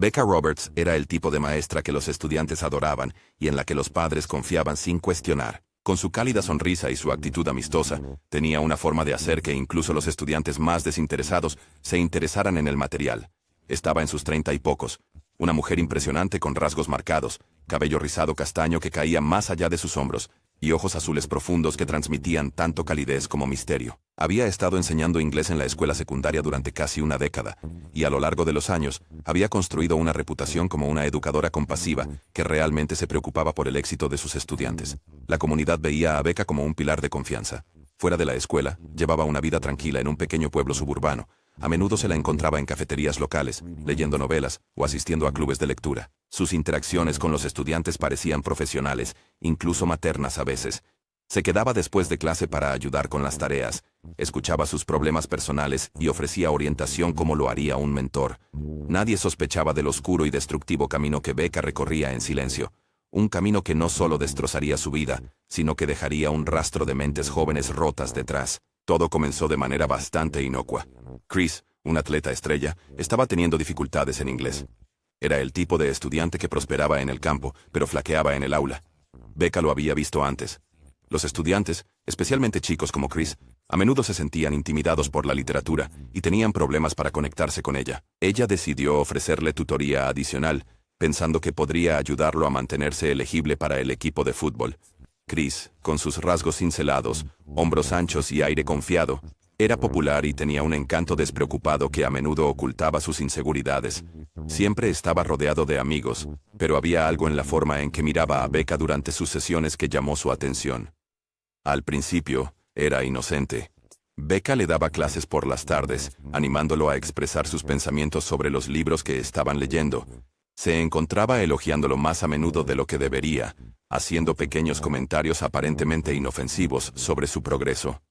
Becca Roberts era el tipo de maestra que los estudiantes adoraban y en la que los padres confiaban sin cuestionar. Con su cálida sonrisa y su actitud amistosa, tenía una forma de hacer que incluso los estudiantes más desinteresados se interesaran en el material. Estaba en sus 30 y pocos. Una mujer impresionante con rasgos marcados, cabello rizado castaño que caía más allá de sus hombros, y ojos azules profundos que transmitían tanto calidez como misterio. Había estado enseñando inglés en la escuela secundaria durante casi una década, y a lo largo de los años había construido una reputación como una educadora compasiva que realmente se preocupaba por el éxito de sus estudiantes. La comunidad veía a Becca como un pilar de confianza. Fuera de la escuela, llevaba una vida tranquila en un pequeño pueblo suburbano. A menudo se la encontraba en cafeterías locales, leyendo novelas o asistiendo a clubes de lectura. Sus interacciones con los estudiantes parecían profesionales, incluso maternas a veces. Se quedaba después de clase para ayudar con las tareas, escuchaba sus problemas personales y ofrecía orientación como lo haría un mentor. Nadie sospechaba del oscuro y destructivo camino que Becca recorría en silencio. Un camino que no solo destrozaría su vida, sino que dejaría un rastro de mentes jóvenes rotas detrás. Todo comenzó de manera bastante inocua. Chris, un atleta estrella, estaba teniendo dificultades en inglés. Era el tipo de estudiante que prosperaba en el campo, pero flaqueaba en el aula. Becca lo había visto antes. Los estudiantes, especialmente chicos como Chris, a menudo se sentían intimidados por la literatura y tenían problemas para conectarse con ella. Ella decidió ofrecerle tutoría adicional, pensando que podría ayudarlo a mantenerse elegible para el equipo de fútbol. Chris, con sus rasgos cincelados, hombros anchos y aire confiado, era popular y tenía un encanto despreocupado que a menudo ocultaba sus inseguridades. Siempre estaba rodeado de amigos, pero había algo en la forma en que miraba a Becca durante sus sesiones que llamó su atención. Al principio, era inocente. Becca le daba clases por las tardes, animándolo a expresar sus pensamientos sobre los libros que estaban leyendo. Se encontraba elogiándolo más a menudo de lo que debería, haciendo pequeños comentarios aparentemente inofensivos sobre su progreso.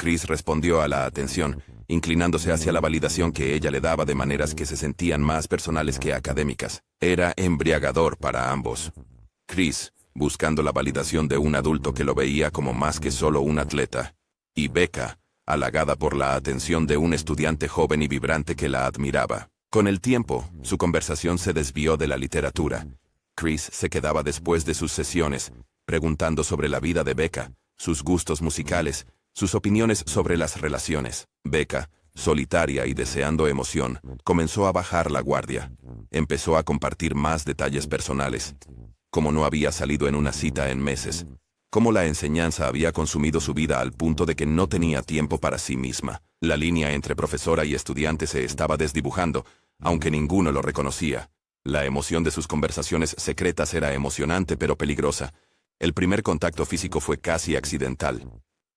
Chris respondió a la atención, inclinándose hacia la validación que ella le daba de maneras que se sentían más personales que académicas. Era embriagador para ambos. Chris, buscando la validación de un adulto que lo veía como más que solo un atleta. Y Becca, halagada por la atención de un estudiante joven y vibrante que la admiraba. Con el tiempo, su conversación se desvió de la literatura. Chris se quedaba después de sus sesiones, preguntando sobre la vida de Becca, sus gustos musicales, sus opiniones sobre las relaciones. Becca, solitaria y deseando emoción, comenzó a bajar la guardia. Empezó a compartir más detalles personales. Como no había salido en una cita en meses. Cómo la enseñanza había consumido su vida al punto de que no tenía tiempo para sí misma. La línea entre profesora y estudiante se estaba desdibujando, aunque ninguno lo reconocía. La emoción de sus conversaciones secretas era emocionante pero peligrosa. El primer contacto físico fue casi accidental.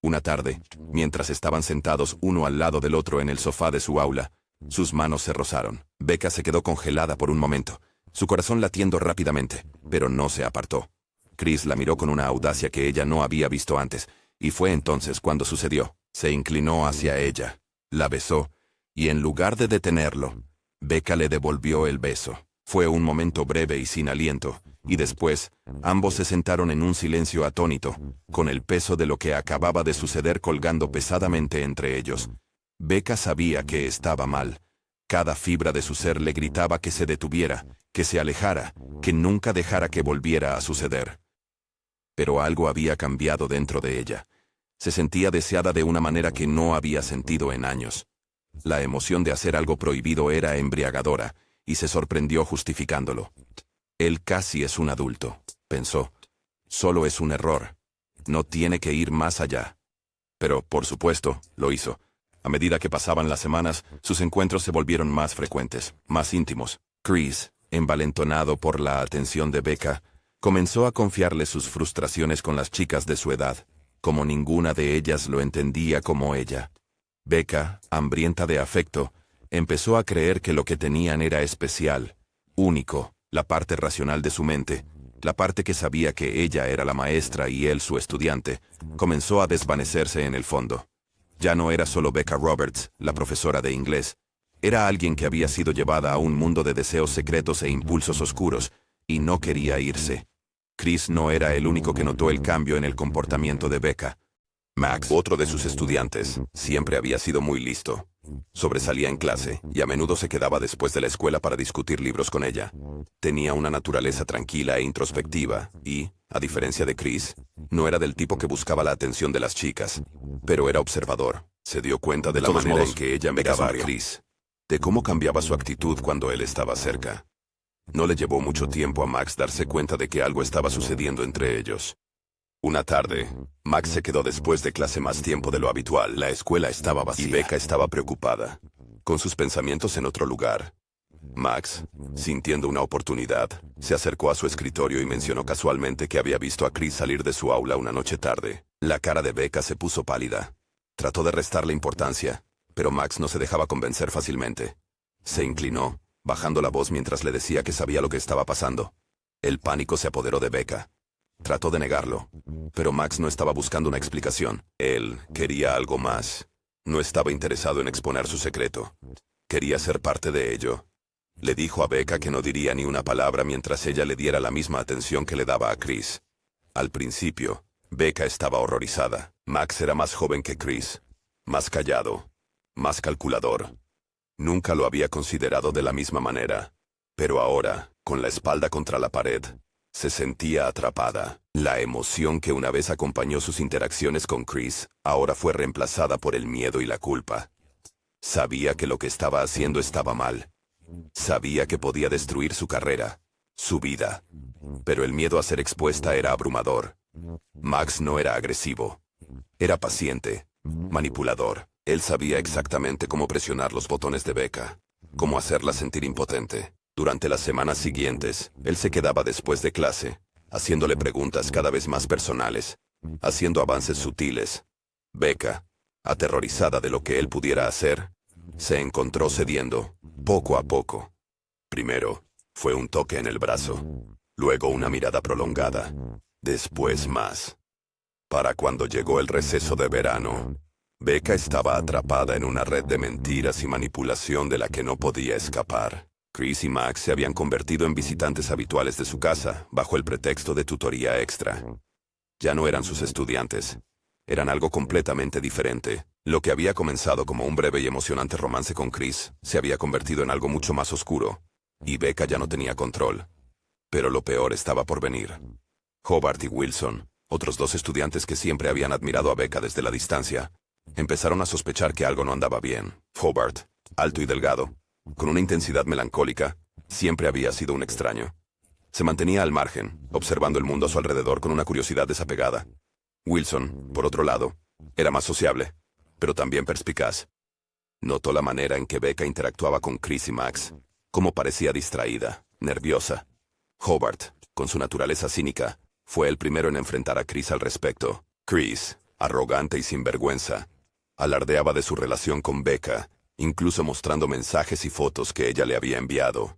Una tarde, mientras estaban sentados uno al lado del otro en el sofá de su aula, sus manos se rozaron. Becca se quedó congelada por un momento, su corazón latiendo rápidamente, pero no se apartó. Chris la miró con una audacia que ella no había visto antes, y fue entonces cuando sucedió. Se inclinó hacia ella, la besó, y en lugar de detenerlo, Becca le devolvió el beso. Fue un momento breve y sin aliento, y después, ambos se sentaron en un silencio atónito, con el peso de lo que acababa de suceder colgando pesadamente entre ellos. Becca sabía que estaba mal. Cada fibra de su ser le gritaba que se detuviera, que se alejara, que nunca dejara que volviera a suceder. Pero algo había cambiado dentro de ella. Se sentía deseada de una manera que no había sentido en años. La emoción de hacer algo prohibido era embriagadora, y se sorprendió justificándolo. Él casi es un adulto, pensó. Solo es un error. No tiene que ir más allá. Pero, por supuesto, lo hizo. A medida que pasaban las semanas, sus encuentros se volvieron más frecuentes, más íntimos. Chris, envalentonado por la atención de Becca, comenzó a confiarle sus frustraciones con las chicas de su edad, como ninguna de ellas lo entendía como ella. Becca, hambrienta de afecto, empezó a creer que lo que tenían era especial, único, la parte racional de su mente, la parte que sabía que ella era la maestra y él su estudiante, comenzó a desvanecerse en el fondo. Ya no era solo Becca Roberts, la profesora de inglés. Era alguien que había sido llevada a un mundo de deseos secretos e impulsos oscuros, y no quería irse. Chris no era el único que notó el cambio en el comportamiento de Becca. Max, otro de sus estudiantes, siempre había sido muy listo. Sobresalía en clase y a menudo se quedaba después de la escuela para discutir libros con ella. Tenía una naturaleza tranquila e introspectiva y, a diferencia de Chris, no era del tipo que buscaba la atención de las chicas, pero era observador. Se dio cuenta de la manera en que ella miraba a Chris, de cómo cambiaba su actitud cuando él estaba cerca. No le llevó mucho tiempo a Max darse cuenta de que algo estaba sucediendo entre ellos. Una tarde, Max se quedó después de clase más tiempo de lo habitual. La escuela estaba vacía y Becca estaba preocupada, con sus pensamientos en otro lugar. Max, sintiendo una oportunidad, se acercó a su escritorio y mencionó casualmente que había visto a Chris salir de su aula una noche tarde. La cara de Becca se puso pálida. Trató de restarle importancia, pero Max no se dejaba convencer fácilmente. Se inclinó, bajando la voz mientras le decía que sabía lo que estaba pasando. El pánico se apoderó de Becca. Trató de negarlo, pero Max no estaba buscando una explicación. Él quería algo más. No estaba interesado en exponer su secreto. Quería ser parte de ello. Le dijo a Becca que no diría ni una palabra mientras ella le diera la misma atención que le daba a Chris. Al principio, Becca estaba horrorizada. Max era más joven que Chris, más callado, más calculador. Nunca lo había considerado de la misma manera. Pero ahora, con la espalda contra la pared, se sentía atrapada. La emoción que una vez acompañó sus interacciones con Chris, ahora fue reemplazada por el miedo y la culpa. Sabía que lo que estaba haciendo estaba mal. Sabía que podía destruir su carrera, su vida. Pero el miedo a ser expuesta era abrumador. Max no era agresivo. Era paciente, manipulador. Él sabía exactamente cómo presionar los botones de Becca, cómo hacerla sentir impotente. Durante las semanas siguientes, él se quedaba después de clase, haciéndole preguntas cada vez más personales, haciendo avances sutiles. Becca, aterrorizada de lo que él pudiera hacer, se encontró cediendo, poco a poco. Primero, fue un toque en el brazo, luego una mirada prolongada, después más. Para cuando llegó el receso de verano, Becca estaba atrapada en una red de mentiras y manipulación de la que no podía escapar. Chris y Max se habían convertido en visitantes habituales de su casa, bajo el pretexto de tutoría extra. Ya no eran sus estudiantes. Eran algo completamente diferente. Lo que había comenzado como un breve y emocionante romance con Chris, se había convertido en algo mucho más oscuro, y Becca ya no tenía control. Pero lo peor estaba por venir. Hobart y Wilson, otros dos estudiantes que siempre habían admirado a Becca desde la distancia, empezaron a sospechar que algo no andaba bien. Hobart, alto y delgado, con una intensidad melancólica, siempre había sido un extraño. Se mantenía al margen, observando el mundo a su alrededor con una curiosidad desapegada. Wilson, por otro lado, era más sociable, pero también perspicaz. Notó la manera en que Becca interactuaba con Chris y Max, cómo parecía distraída, nerviosa. Hobart, con su naturaleza cínica, fue el primero en enfrentar a Chris al respecto. Chris, arrogante y sinvergüenza, alardeaba de su relación con Becca, incluso mostrando mensajes y fotos que ella le había enviado.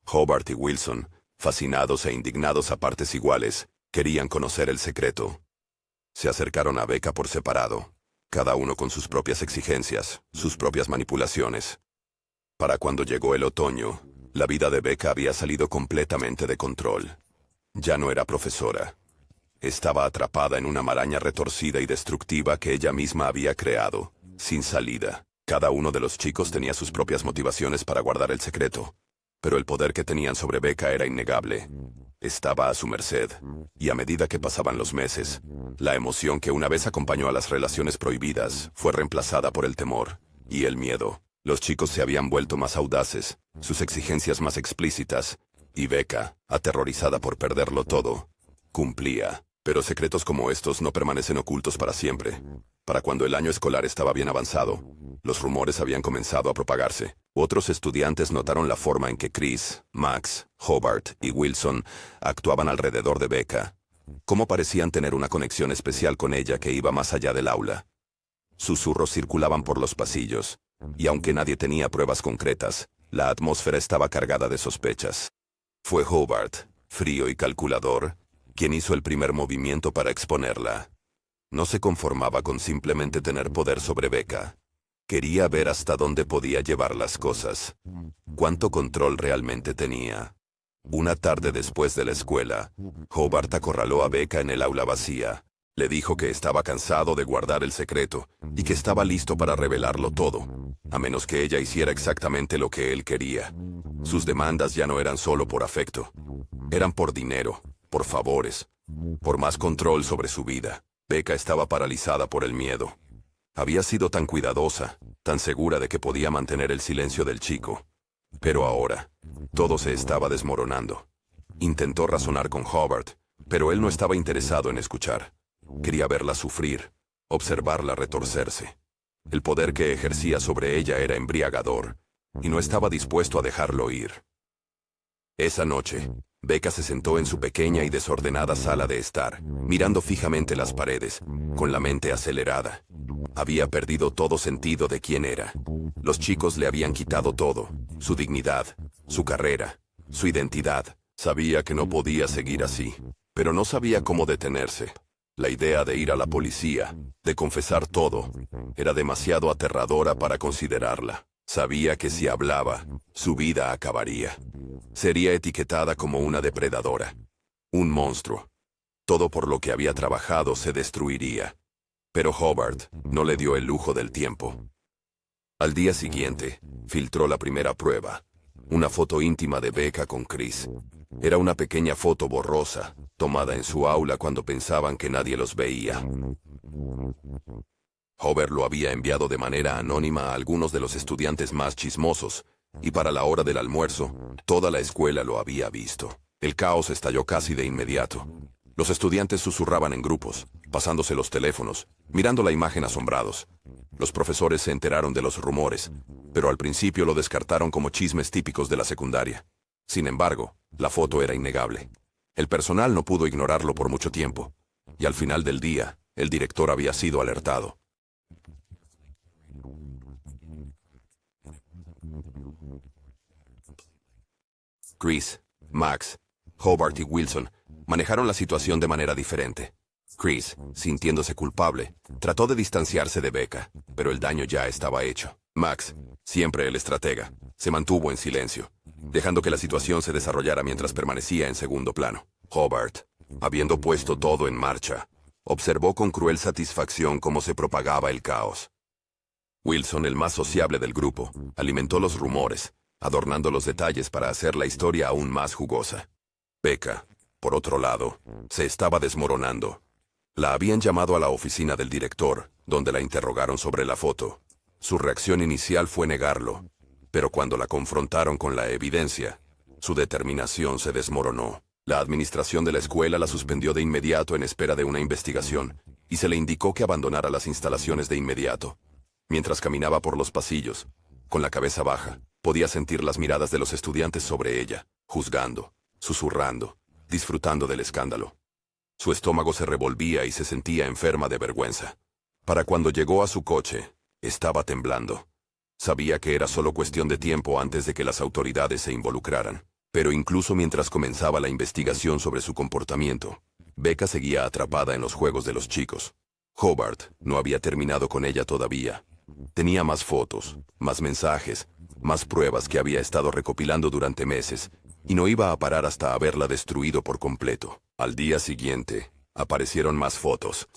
Hobart y Wilson, fascinados e indignados a partes iguales, querían conocer el secreto. Se acercaron a Becca por separado, cada uno con sus propias exigencias, sus propias manipulaciones. Para cuando llegó el otoño, la vida de Becca había salido completamente de control. Ya no era profesora. Estaba atrapada en una maraña retorcida y destructiva que ella misma había creado, sin salida. Cada uno de los chicos tenía sus propias motivaciones para guardar el secreto, pero el poder que tenían sobre Becca era innegable. Estaba a su merced, y a medida que pasaban los meses, la emoción que una vez acompañó a las relaciones prohibidas fue reemplazada por el temor y el miedo. Los chicos se habían vuelto más audaces, sus exigencias más explícitas, y Becca, aterrorizada por perderlo todo, cumplía. Pero secretos como estos no permanecen ocultos para siempre. Para cuando el año escolar estaba bien avanzado, los rumores habían comenzado a propagarse. Otros estudiantes notaron la forma en que Chris, Max, Hobart y Wilson actuaban alrededor de Becca, cómo parecían tener una conexión especial con ella que iba más allá del aula. Susurros circulaban por los pasillos, y aunque nadie tenía pruebas concretas, la atmósfera estaba cargada de sospechas. Fue Hobart, frío y calculador, quien hizo el primer movimiento para exponerla. No se conformaba con simplemente tener poder sobre Becca. Quería ver hasta dónde podía llevar las cosas. Cuánto control realmente tenía. Una tarde después de la escuela, Hobart acorraló a Becca en el aula vacía. Le dijo que estaba cansado de guardar el secreto y que estaba listo para revelarlo todo, a menos que ella hiciera exactamente lo que él quería. Sus demandas ya no eran solo por afecto, eran por dinero, por favores, por más control sobre su vida. Becca estaba paralizada por el miedo. Había sido tan cuidadosa, tan segura de que podía mantener el silencio del chico. Pero ahora, todo se estaba desmoronando. Intentó razonar con Hobart, pero él no estaba interesado en escuchar. Quería verla sufrir, observarla retorcerse. El poder que ejercía sobre ella era embriagador, y no estaba dispuesto a dejarlo ir. Esa noche, Becca se sentó en su pequeña y desordenada sala de estar, mirando fijamente las paredes, con la mente acelerada. Había perdido todo sentido de quién era. Los chicos le habían quitado todo, su dignidad, su carrera, su identidad. Sabía que no podía seguir así, pero no sabía cómo detenerse. La idea de ir a la policía, de confesar todo, era demasiado aterradora para considerarla. Sabía que si hablaba, su vida acabaría. Sería etiquetada como una depredadora, un monstruo. Todo por lo que había trabajado se destruiría. Pero Hobart no le dio el lujo del tiempo. Al día siguiente, filtró la primera prueba, una foto íntima de Becca con Chris. Era una pequeña foto borrosa, tomada en su aula cuando pensaban que nadie los veía. Hobart lo había enviado de manera anónima a algunos de los estudiantes más chismosos, y para la hora del almuerzo, toda la escuela lo había visto. El caos estalló casi de inmediato. Los estudiantes susurraban en grupos, pasándose los teléfonos, mirando la imagen asombrados. Los profesores se enteraron de los rumores, pero al principio lo descartaron como chismes típicos de la secundaria. Sin embargo, la foto era innegable. El personal no pudo ignorarlo por mucho tiempo, y al final del día, el director había sido alertado. Chris, Max, Hobart y Wilson manejaron la situación de manera diferente. Chris, sintiéndose culpable, trató de distanciarse de Becca, pero el daño ya estaba hecho. Max, siempre el estratega, se mantuvo en silencio, dejando que la situación se desarrollara mientras permanecía en segundo plano. Hobart, habiendo puesto todo en marcha, observó con cruel satisfacción cómo se propagaba el caos. Wilson, el más sociable del grupo, alimentó los rumores, adornando los detalles para hacer la historia aún más jugosa. Becca, por otro lado, se estaba desmoronando. La habían llamado a la oficina del director, donde la interrogaron sobre la foto. Su reacción inicial fue negarlo, pero cuando la confrontaron con la evidencia, su determinación se desmoronó. La administración de la escuela la suspendió de inmediato en espera de una investigación, y se le indicó que abandonara las instalaciones de inmediato. Mientras caminaba por los pasillos, con la cabeza baja, podía sentir las miradas de los estudiantes sobre ella, juzgando, susurrando, disfrutando del escándalo. Su estómago se revolvía y se sentía enferma de vergüenza. Para cuando llegó a su coche, estaba temblando. Sabía que era solo cuestión de tiempo antes de que las autoridades se involucraran. Pero incluso mientras comenzaba la investigación sobre su comportamiento, Becca seguía atrapada en los juegos de los chicos. Hobart no había terminado con ella todavía. Tenía más fotos, más mensajes, más pruebas que había estado recopilando durante meses, y no iba a parar hasta haberla destruido por completo. Al día siguiente, aparecieron más fotos.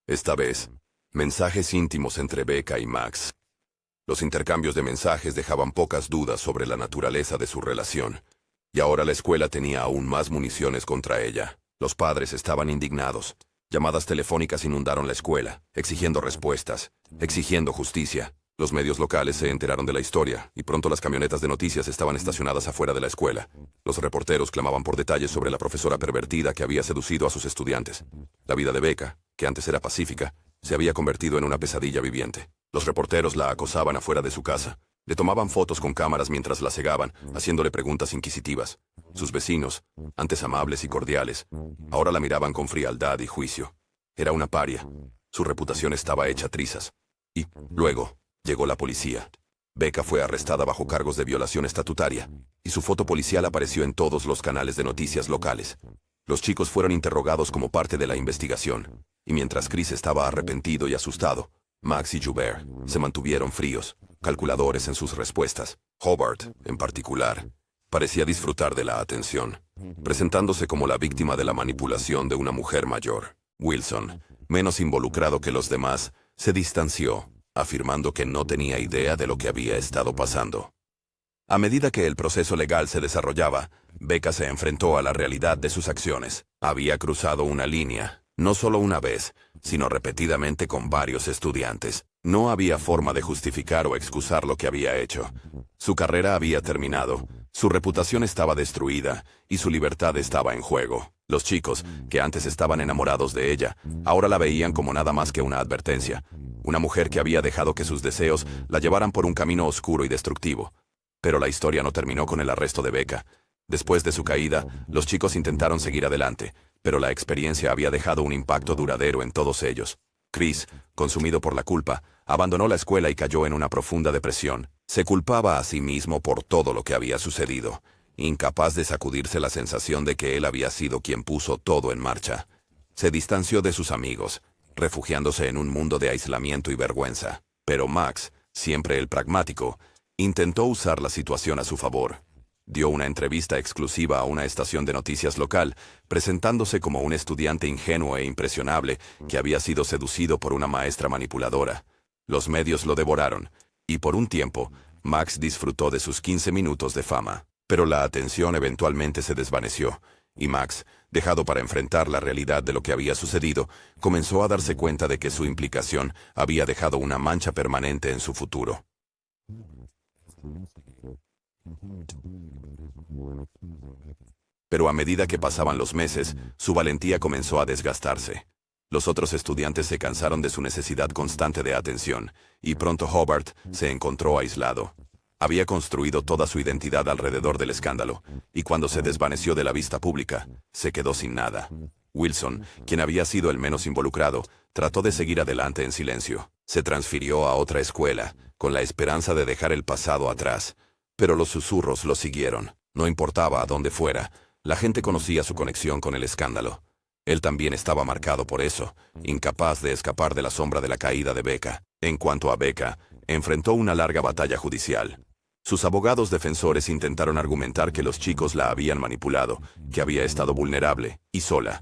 Esta vez, mensajes íntimos entre Becca y Max. Los intercambios de mensajes dejaban pocas dudas sobre la naturaleza de su relación, y ahora la escuela tenía aún más municiones contra ella. Los padres estaban indignados. Llamadas telefónicas inundaron la escuela, exigiendo respuestas, exigiendo justicia. Los medios locales se enteraron de la historia, y pronto las camionetas de noticias estaban estacionadas afuera de la escuela. Los reporteros clamaban por detalles sobre la profesora pervertida que había seducido a sus estudiantes. La vida de Becca, que antes era pacífica, se había convertido en una pesadilla viviente. Los reporteros la acosaban afuera de su casa. Le tomaban fotos con cámaras mientras la cegaban, haciéndole preguntas inquisitivas. Sus vecinos, antes amables y cordiales, ahora la miraban con frialdad y juicio. Era una paria. Su reputación estaba hecha trizas. Y, luego, llegó la policía. Becca fue arrestada bajo cargos de violación estatutaria, y su foto policial apareció en todos los canales de noticias locales. Los chicos fueron interrogados como parte de la investigación, y mientras Chris estaba arrepentido y asustado, Max y Joubert se mantuvieron fríos, calculadores en sus respuestas. Hobart, en particular, parecía disfrutar de la atención, presentándose como la víctima de la manipulación de una mujer mayor. Wilson, menos involucrado que los demás, se distanció, afirmando que no tenía idea de lo que había estado pasando. A medida que el proceso legal se desarrollaba, Becca se enfrentó a la realidad de sus acciones. Había cruzado una línea, no solo una vez, sino repetidamente con varios estudiantes. No había forma de justificar o excusar lo que había hecho. Su carrera había terminado, su reputación estaba destruida y su libertad estaba en juego. Los chicos, que antes estaban enamorados de ella, ahora la veían como nada más que una advertencia. Una mujer que había dejado que sus deseos la llevaran por un camino oscuro y destructivo. Pero la historia no terminó con el arresto de Becca. Después de su caída, los chicos intentaron seguir adelante, pero la experiencia había dejado un impacto duradero en todos ellos. Chris, consumido por la culpa, abandonó la escuela y cayó en una profunda depresión. Se culpaba a sí mismo por todo lo que había sucedido, incapaz de sacudirse la sensación de que él había sido quien puso todo en marcha. Se distanció de sus amigos, refugiándose en un mundo de aislamiento y vergüenza. Pero Max, siempre el pragmático, intentó usar la situación a su favor. Dio una entrevista exclusiva a una estación de noticias local, presentándose como un estudiante ingenuo e impresionable que había sido seducido por una maestra manipuladora. Los medios lo devoraron, y por un tiempo, Max disfrutó de sus 15 minutos de fama. Pero la atención eventualmente se desvaneció, y Max, dejado para enfrentar la realidad de lo que había sucedido, comenzó a darse cuenta de que su implicación había dejado una mancha permanente en su futuro. Pero a medida que pasaban los meses, su valentía comenzó a desgastarse. Los otros estudiantes se cansaron de su necesidad constante de atención, y pronto Hobart se encontró aislado. Había construido toda su identidad alrededor del escándalo, y cuando se desvaneció de la vista pública, se quedó sin nada. Wilson, quien había sido el menos involucrado, trató de seguir adelante en silencio. Se transfirió a otra escuela, con la esperanza de dejar el pasado atrás. Pero los susurros lo siguieron. No importaba a dónde fuera, la gente conocía su conexión con el escándalo. Él también estaba marcado por eso, incapaz de escapar de la sombra de la caída de Becca. En cuanto a Becca, enfrentó una larga batalla judicial. Sus abogados defensores intentaron argumentar que los chicos la habían manipulado, que había estado vulnerable y sola.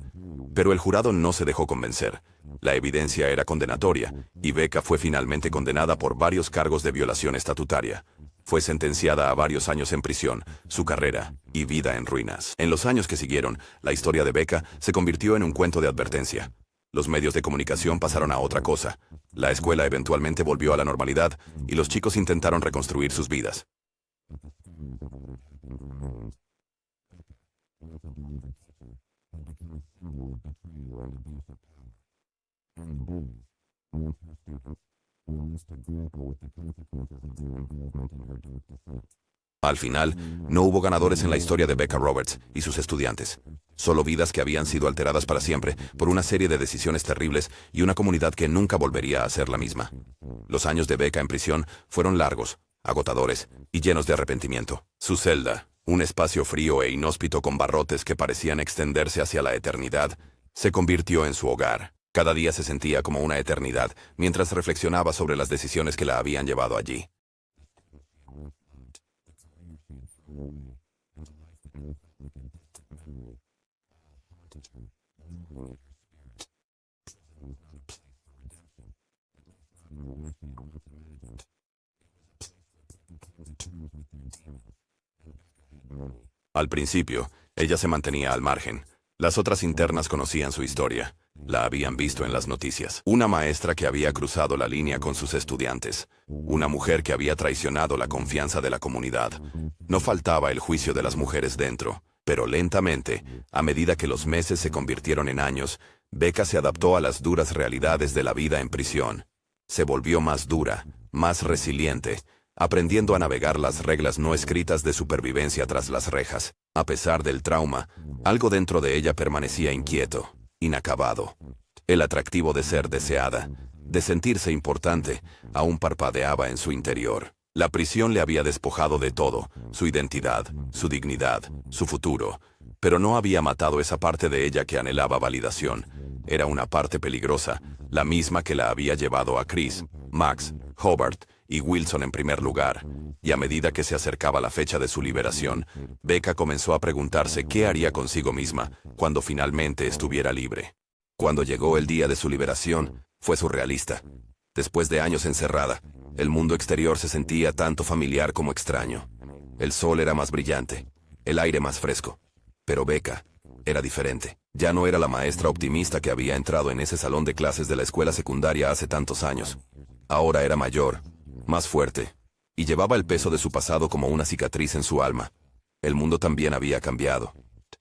Pero el jurado no se dejó convencer. La evidencia era condenatoria, y Becca fue finalmente condenada por varios cargos de violación estatutaria. Fue sentenciada a varios años en prisión, su carrera y vida en ruinas. En los años que siguieron, la historia de Becca se convirtió en un cuento de advertencia. Los medios de comunicación pasaron a otra cosa. La escuela eventualmente volvió a la normalidad, y los chicos intentaron reconstruir sus vidas. Al final, no hubo ganadores en la historia de Becca Roberts y sus estudiantes. Solo vidas que habían sido alteradas para siempre por una serie de decisiones terribles y una comunidad que nunca volvería a ser la misma. Los años de Becca en prisión fueron largos, agotadores y llenos de arrepentimiento. Su celda, un espacio frío e inhóspito con barrotes que parecían extenderse hacia la eternidad, se convirtió en su hogar. Cada día se sentía como una eternidad mientras reflexionaba sobre las decisiones que la habían llevado allí. Al principio, ella se mantenía al margen. Las otras internas conocían su historia. La habían visto en las noticias. Una maestra que había cruzado la línea con sus estudiantes. Una mujer que había traicionado la confianza de la comunidad. No faltaba el juicio de las mujeres dentro. Pero lentamente, a medida que los meses se convirtieron en años, Becca se adaptó a las duras realidades de la vida en prisión. Se volvió más dura, más resiliente, aprendiendo a navegar las reglas no escritas de supervivencia tras las rejas. A pesar del trauma, algo dentro de ella permanecía inquieto, inacabado. El atractivo de ser deseada, de sentirse importante, aún parpadeaba en su interior. La prisión le había despojado de todo, su identidad, su dignidad, su futuro. Pero no había matado esa parte de ella que anhelaba validación. Era una parte peligrosa, la misma que la había llevado a Chris, Max, Hobart y Wilson en primer lugar. Y a medida que se acercaba la fecha de su liberación, Becca comenzó a preguntarse qué haría consigo misma cuando finalmente estuviera libre. Cuando llegó el día de su liberación, fue surrealista. Después de años encerrada, el mundo exterior se sentía tanto familiar como extraño. El sol era más brillante, el aire más fresco. Pero Becca era diferente. Ya no era la maestra optimista que había entrado en ese salón de clases de la escuela secundaria hace tantos años. Ahora era mayor, más fuerte, y llevaba el peso de su pasado como una cicatriz en su alma. El mundo también había cambiado.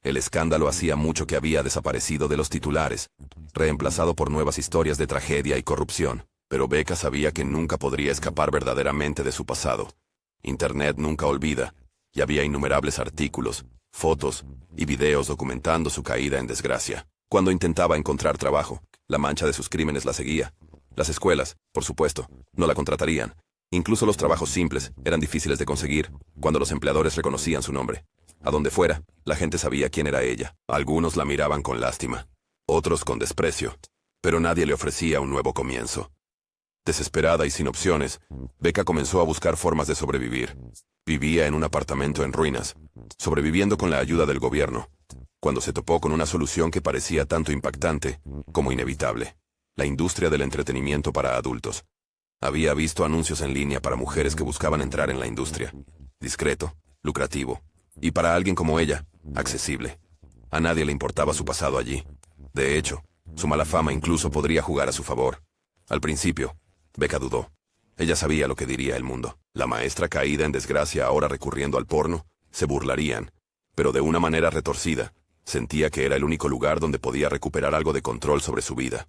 El escándalo hacía mucho que había desaparecido de los titulares, reemplazado por nuevas historias de tragedia y corrupción. Pero Becca sabía que nunca podría escapar verdaderamente de su pasado. Internet nunca olvida, y había innumerables artículos, fotos y videos documentando su caída en desgracia. Cuando intentaba encontrar trabajo, la mancha de sus crímenes la seguía. Las escuelas, por supuesto, no la contratarían. Incluso los trabajos simples eran difíciles de conseguir cuando los empleadores reconocían su nombre. A donde fuera, la gente sabía quién era ella. Algunos la miraban con lástima, otros con desprecio, pero nadie le ofrecía un nuevo comienzo. Desesperada y sin opciones, Becca comenzó a buscar formas de sobrevivir. Vivía en un apartamento en ruinas, sobreviviendo con la ayuda del gobierno, cuando se topó con una solución que parecía tanto impactante como inevitable: la industria del entretenimiento para adultos. Había visto anuncios en línea para mujeres que buscaban entrar en la industria. Discreto, lucrativo, y para alguien como ella, accesible. A nadie le importaba su pasado allí. De hecho, su mala fama incluso podría jugar a su favor. Al principio, Becca dudó. Ella sabía lo que diría el mundo. La maestra caída en desgracia ahora recurriendo al porno, se burlarían. Pero de una manera retorcida, sentía que era el único lugar donde podía recuperar algo de control sobre su vida.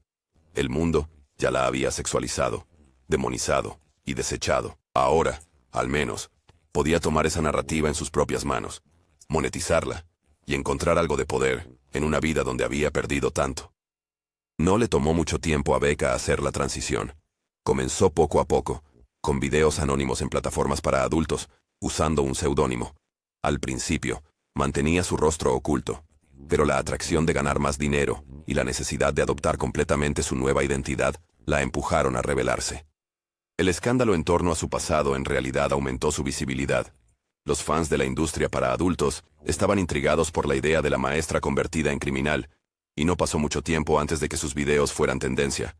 El mundo ya la había sexualizado, demonizado y desechado. Ahora, al menos, podía tomar esa narrativa en sus propias manos, monetizarla y encontrar algo de poder en una vida donde había perdido tanto. No le tomó mucho tiempo a Becca hacer la transición. Comenzó poco a poco, con videos anónimos en plataformas para adultos, usando un seudónimo. Al principio, mantenía su rostro oculto, pero la atracción de ganar más dinero y la necesidad de adoptar completamente su nueva identidad la empujaron a revelarse. El escándalo en torno a su pasado en realidad aumentó su visibilidad. Los fans de la industria para adultos estaban intrigados por la idea de la maestra convertida en criminal, y no pasó mucho tiempo antes de que sus videos fueran tendencia.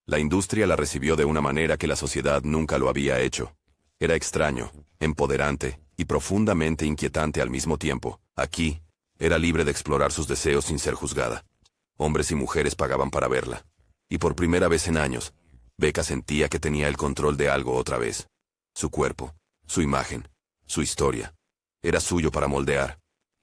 La industria la recibió de una manera que la sociedad nunca lo había hecho. Era extraño, empoderante y profundamente inquietante al mismo tiempo. Aquí, era libre de explorar sus deseos sin ser juzgada. Hombres y mujeres pagaban para verla. Y por primera vez en años, Becca sentía que tenía el control de algo otra vez. Su cuerpo, su imagen, su historia. Era suyo para moldear,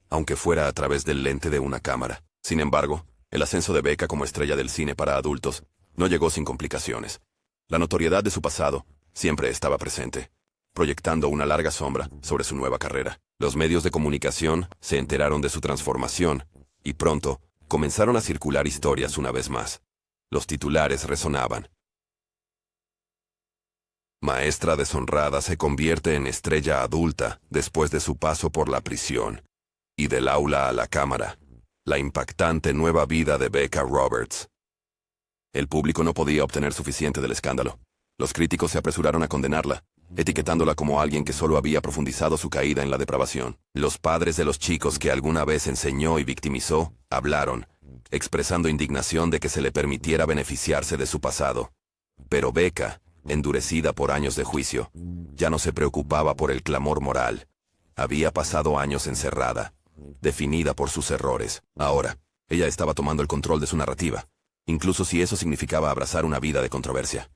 aunque fuera a través del lente de una cámara. Sin embargo, el ascenso de Becca como estrella del cine para adultos no llegó sin complicaciones. La notoriedad de su pasado siempre estaba presente, proyectando una larga sombra sobre su nueva carrera. Los medios de comunicación se enteraron de su transformación, y pronto comenzaron a circular historias una vez más. Los titulares resonaban. Maestra deshonrada se convierte en estrella adulta después de su paso por la prisión. Y del aula a la cámara. La impactante nueva vida de Becca Roberts. El público no podía obtener suficiente del escándalo. Los críticos se apresuraron a condenarla, etiquetándola como alguien que solo había profundizado su caída en la depravación. Los padres de los chicos que alguna vez enseñó y victimizó, hablaron, expresando indignación de que se le permitiera beneficiarse de su pasado. Pero Becca, endurecida por años de juicio, ya no se preocupaba por el clamor moral. Había pasado años encerrada, definida por sus errores. Ahora, ella estaba tomando el control de su narrativa, incluso si eso significaba abrazar una vida de controversia.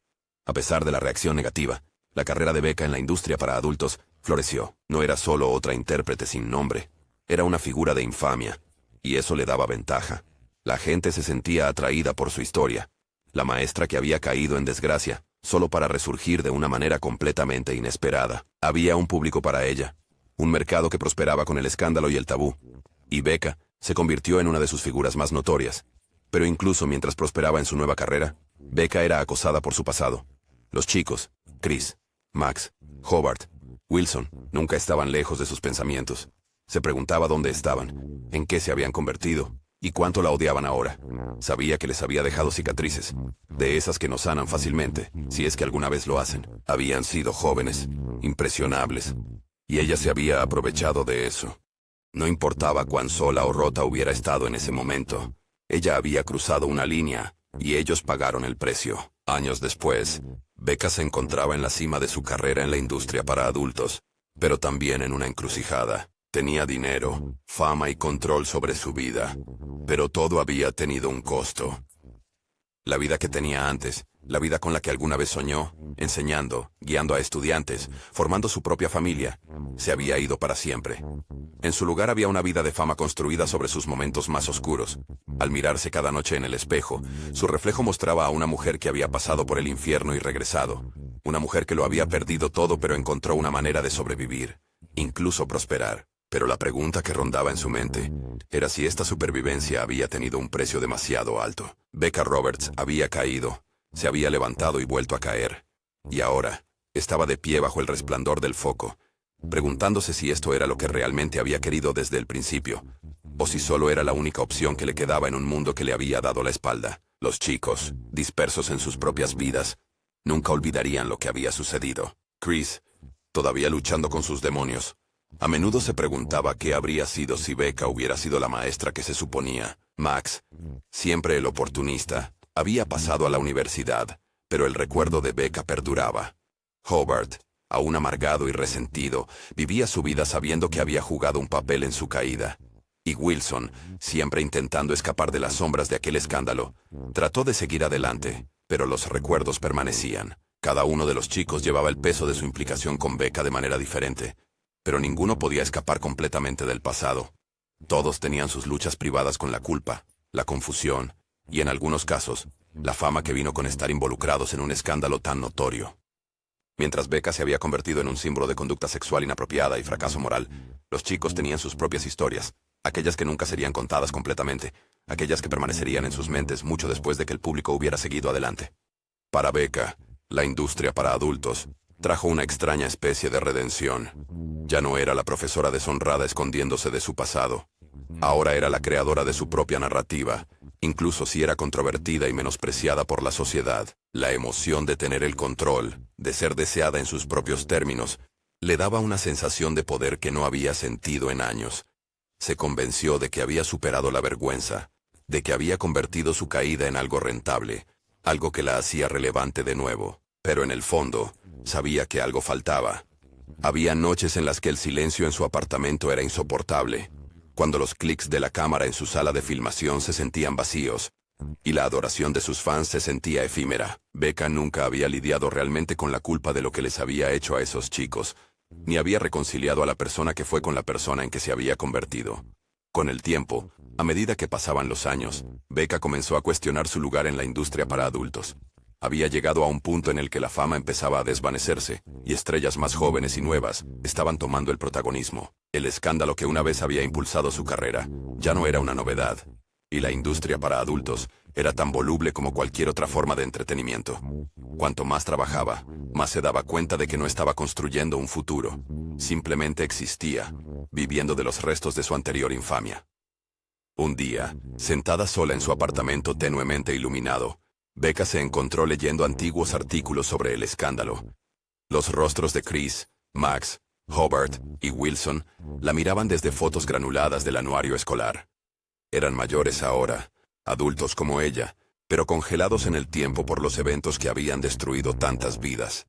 A pesar de la reacción negativa, la carrera de Becca en la industria para adultos floreció. No era solo otra intérprete sin nombre, era una figura de infamia, y eso le daba ventaja. La gente se sentía atraída por su historia. La maestra que había caído en desgracia, solo para resurgir de una manera completamente inesperada. Había un público para ella, un mercado que prosperaba con el escándalo y el tabú, y Becca se convirtió en una de sus figuras más notorias. Pero incluso mientras prosperaba en su nueva carrera, Becca era acosada por su pasado. Los chicos, Chris, Max, Hobart, Wilson, nunca estaban lejos de sus pensamientos. Se preguntaba dónde estaban, en qué se habían convertido, y cuánto la odiaban ahora. Sabía que les había dejado cicatrices, de esas que no sanan fácilmente, si es que alguna vez lo hacen. Habían sido jóvenes, impresionables, y ella se había aprovechado de eso. No importaba cuán sola o rota hubiera estado en ese momento, Ella había cruzado una línea, y ellos pagaron el precio. Años después, Becca se encontraba en la cima de su carrera en la industria para adultos, pero también en una encrucijada. Tenía dinero, fama y control sobre su vida, pero todo había tenido un costo. La vida que tenía antes, la vida con la que alguna vez soñó, enseñando, guiando a estudiantes, formando su propia familia, se había ido para siempre. En su lugar había una vida de fama construida sobre sus momentos más oscuros. Al mirarse cada noche en el espejo, su reflejo mostraba a una mujer que había pasado por el infierno y regresado. Una mujer que lo había perdido todo pero encontró una manera de sobrevivir, incluso prosperar. Pero la pregunta que rondaba en su mente era si esta supervivencia había tenido un precio demasiado alto. Becca Roberts había caído, se había levantado y vuelto a caer. Y ahora, estaba de pie bajo el resplandor del foco, preguntándose si esto era lo que realmente había querido desde el principio, o si solo era la única opción que le quedaba en un mundo que le había dado la espalda. Los chicos, dispersos en sus propias vidas, nunca olvidarían lo que había sucedido. Chris, todavía luchando con sus demonios, a menudo se preguntaba qué habría sido si Becca hubiera sido la maestra que se suponía. Max, siempre el oportunista, había pasado a la universidad, pero el recuerdo de Becca perduraba. Hobart, aún amargado y resentido, vivía su vida sabiendo que había jugado un papel en su caída. Y Wilson, siempre intentando escapar de las sombras de aquel escándalo, trató de seguir adelante, pero los recuerdos permanecían. Cada uno de los chicos llevaba el peso de su implicación con Becca de manera diferente, pero ninguno podía escapar completamente del pasado. Todos tenían sus luchas privadas con la culpa, la confusión, y en algunos casos, la fama que vino con estar involucrados en un escándalo tan notorio. Mientras Becca se había convertido en un símbolo de conducta sexual inapropiada y fracaso moral, los chicos tenían sus propias historias, aquellas que nunca serían contadas completamente, aquellas que permanecerían en sus mentes mucho después de que el público hubiera seguido adelante. Para Becca, la industria para adultos trajo una extraña especie de redención. Ya no era la profesora deshonrada escondiéndose de su pasado. Ahora era la creadora de su propia narrativa, incluso si era controvertida y menospreciada por la sociedad. La emoción de tener el control, de ser deseada en sus propios términos, le daba una sensación de poder que no había sentido en años. Se convenció de que había superado la vergüenza, de que había convertido su caída en algo rentable, algo que la hacía relevante de nuevo. Pero en el fondo, sabía que algo faltaba. Había noches en las que el silencio en su apartamento era insoportable, cuando los clics de la cámara en su sala de filmación se sentían vacíos, y la adoración de sus fans se sentía efímera. Becca nunca había lidiado realmente con la culpa de lo que les había hecho a esos chicos, ni había reconciliado a la persona que fue con la persona en que se había convertido. Con el tiempo, a medida que pasaban los años, Becca comenzó a cuestionar su lugar en la industria para adultos. Había llegado a un punto en el que la fama empezaba a desvanecerse, y estrellas más jóvenes y nuevas estaban tomando el protagonismo. El escándalo que una vez había impulsado su carrera ya no era una novedad, y la industria para adultos era tan voluble como cualquier otra forma de entretenimiento. Cuanto más trabajaba, más se daba cuenta de que no estaba construyendo un futuro, simplemente existía, viviendo de los restos de su anterior infamia. Un día, sentada sola en su apartamento tenuemente iluminado, Becca se encontró leyendo antiguos artículos sobre el escándalo. Los rostros de Chris, Max, Hobart y Wilson la miraban desde fotos granuladas del anuario escolar. Eran mayores ahora, adultos como ella, pero congelados en el tiempo por los eventos que habían destruido tantas vidas.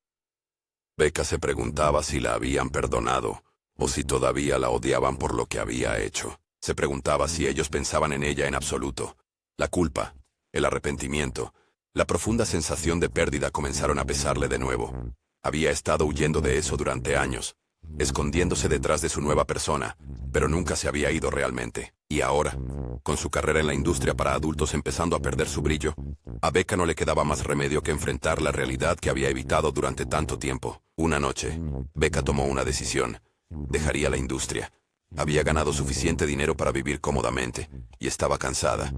Becca se preguntaba si la habían perdonado, o si todavía la odiaban por lo que había hecho. Se preguntaba si ellos pensaban en ella en absoluto. La culpa, el arrepentimiento, la profunda sensación de pérdida comenzaron a pesarle de nuevo. Había estado huyendo de eso durante años, escondiéndose detrás de su nueva persona, pero nunca se había ido realmente. Y ahora, con su carrera en la industria para adultos empezando a perder su brillo, a Becca no le quedaba más remedio que enfrentar la realidad que había evitado durante tanto tiempo. Una noche, Becca tomó una decisión. Dejaría la industria. Había ganado suficiente dinero para vivir cómodamente, y estaba cansada.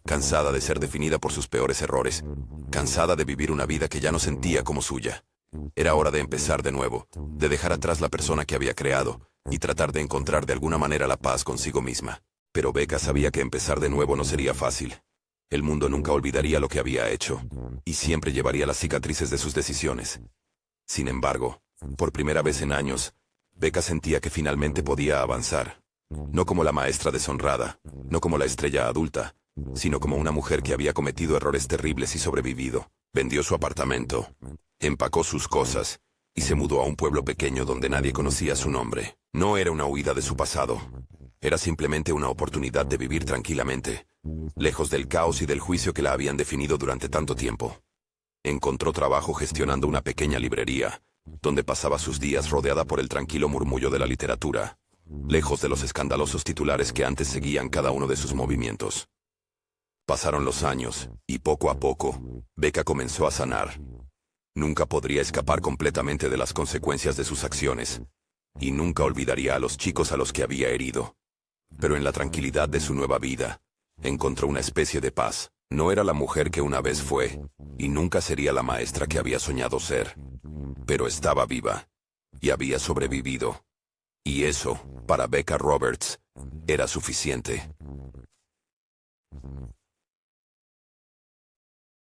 Cansada de ser definida por sus peores errores. Cansada de vivir una vida que ya no sentía como suya. Era hora de empezar de nuevo, de dejar atrás la persona que había creado, y tratar de encontrar de alguna manera la paz consigo misma. Pero Becca sabía que empezar de nuevo no sería fácil. El mundo nunca olvidaría lo que había hecho, y siempre llevaría las cicatrices de sus decisiones. Sin embargo, por primera vez en años, Becca sentía que finalmente podía avanzar. No como la maestra deshonrada, no como la estrella adulta, sino como una mujer que había cometido errores terribles y sobrevivido. Vendió su apartamento, empacó sus cosas y se mudó a un pueblo pequeño donde nadie conocía su nombre. No era una huida de su pasado. Era simplemente una oportunidad de vivir tranquilamente, lejos del caos y del juicio que la habían definido durante tanto tiempo. Encontró trabajo gestionando una pequeña librería, donde pasaba sus días rodeada por el tranquilo murmullo de la literatura, lejos de los escandalosos titulares que antes seguían cada uno de sus movimientos. Pasaron los años, y poco a poco, Becca comenzó a sanar. Nunca podría escapar completamente de las consecuencias de sus acciones, y nunca olvidaría a los chicos a los que había herido. Pero en la tranquilidad de su nueva vida, encontró una especie de paz. No era la mujer que una vez fue, y nunca sería la maestra que había soñado ser. Pero estaba viva, y había sobrevivido. Y eso, para Becca Roberts, era suficiente.